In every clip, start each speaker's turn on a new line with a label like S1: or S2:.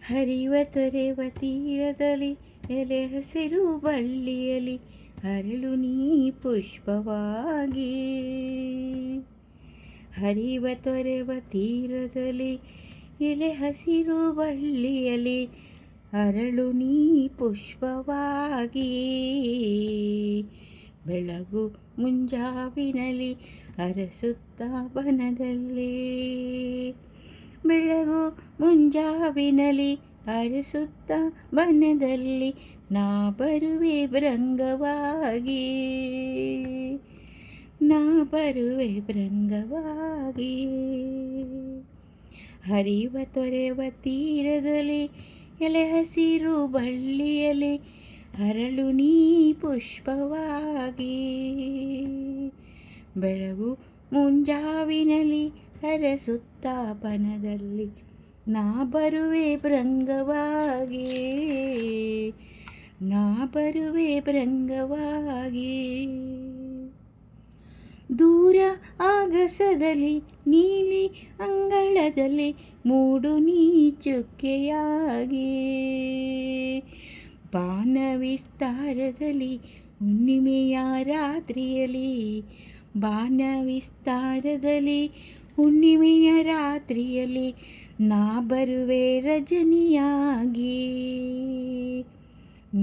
S1: ಹರಿವ ತೊರೆವ ತೀರದಲ್ಲಿ ಎಲೆ ಹಸಿರು ಬಳ್ಳಿಯಲಿ ಅರಳು ನೀ ಪುಷ್ಪವಾಗಿ. ಹರಿವ ತೊರೆವ ತೀರದಲ್ಲಿ ಎಲೆ ಹಸಿರು ಬಳ್ಳಿಯಲಿ ಅರಳು ನೀ ಪುಷ್ಪವಾಗಿ. ಬೆಳಗು ಮುಂಜಾವಿನಲ್ಲಿ ಅರಸುತ್ತ ಬನದಲ್ಲಿ, ಬೆಳಗು ಮುಂಜಾವಿನಲ್ಲಿ ಅರಸುತ್ತ ಬನದಲ್ಲಿ ನಾ ಬರುವೆ ಭೃಂಗವಾಗಿ, ನಾ ಬರುವೆ ಭೃಂಗವಾಗಿ. ಹರಿವ ತೊರೆವ ತೀರದಲ್ಲಿ ಎಲೆ ಹಸಿರು ಬಳ್ಳಿಯಲಿ ಅರಳು ನೀ ಪುಷ್ಪವಾಗಿ. ಬೆಳಗು ಮುಂಜಾವಿನಲ್ಲಿ ಅರಸುತ್ತ ಬನದಲ್ಲಿ ನಾ ಬರುವೆ ಭೃಂಗವಾಗಿ, ನಾ ಬರುವೆ ಭೃಂಗವಾಗಿ. ದೂರ ಆಗಸದಲ್ಲಿ ನೀಲಿ ಅಂಗಳದಲ್ಲಿ ಮೂಡು ನೀ ಚುಕ್ಕೆಯಾಗಿ. ಬಾನ ವಿಸ್ತಾರದಲ್ಲಿ ಹುಣ್ಣಿಮೆಯ ರಾತ್ರಿಯಲ್ಲಿ, ಬಾನ ವಿಸ್ತಾರದಲ್ಲಿ ಹುಣ್ಣಿಮೆಯ ರಾತ್ರಿಯಲ್ಲಿ ನಾ ಬರುವೆ ರಜನಿಯಾಗಿ,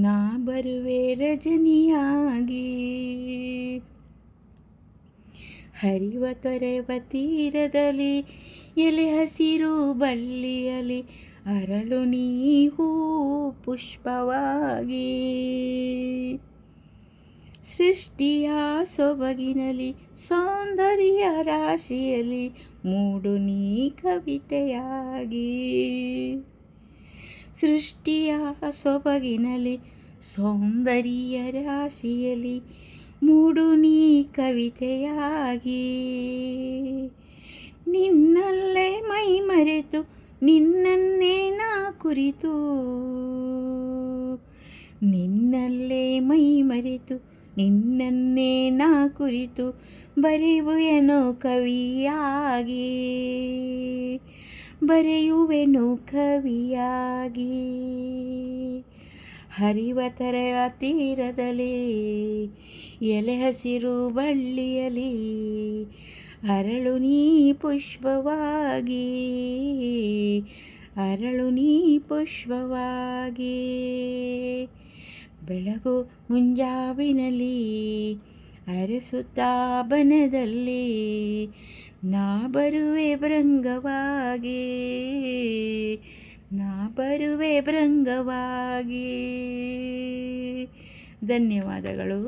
S1: ನಾ ಬರುವೆ ರಜನಿಯಾಗಿ. ಹರಿವ ತೊರೆವ ತೀರದಲ್ಲಿ ಎಲೆ ಹಸಿರು ಬಳ್ಳಿಯಲಿ ಅರಳು ನೀ ಹೂ ಪುಷ್ಪವಾಗಿ. ಸೃಷ್ಟಿಯ ಸೊಬಗಿನಲ್ಲಿ ಸೌಂದರ್ಯ ರಾಶಿಯಲ್ಲಿ ಮೂಡು ನೀ ಕವಿತೆಯಾಗಿ. ಸೃಷ್ಟಿಯ ಸೊಬಗಿನಲ್ಲಿ ಸೌಂದರ್ಯ ರಾಶಿಯಲ್ಲಿ ಮೂಡು ನೀ ಕವಿತೆಯಾಗಿ. ನಿನ್ನಲ್ಲೇ ಮೈ ಮರೆತು ನಿನ್ನನ್ನೇ ನಾ ಕುರಿತು, ನಿನ್ನಲ್ಲೇ ಮೈ ಮರೆತು ನಿನ್ನನ್ನೇ ನಾ ಕುರಿತು ಬರೆಯುವೆನು ಕವಿಯಾಗಿ, ಬರೆಯುವೆನು ಕವಿಯಾಗಿ. ಹರಿವ ತೊರೆವ ತೀರದಲ್ಲಿ ಎಲೆ ಹಸಿರು ಬಳ್ಳಿಯಲಿ ಅರಳು ನೀ ಪುಷ್ಪವಾಗಿ, ಅರಳು ನೀ ಪುಷ್ಪವಾಗಿ. ಬೆಳಗು ಮುಂಜಾವಿನಲ್ಲಿ ಅರಸುತ್ತಾ ಬನದಲ್ಲಿ ನಾ ಬರುವೆ ಭೃಂಗವಾಗಿ, ನಾ ಬರುವೆ ಭೃಂಗವಾಗಿ. ಧನ್ಯವಾದಗಳು.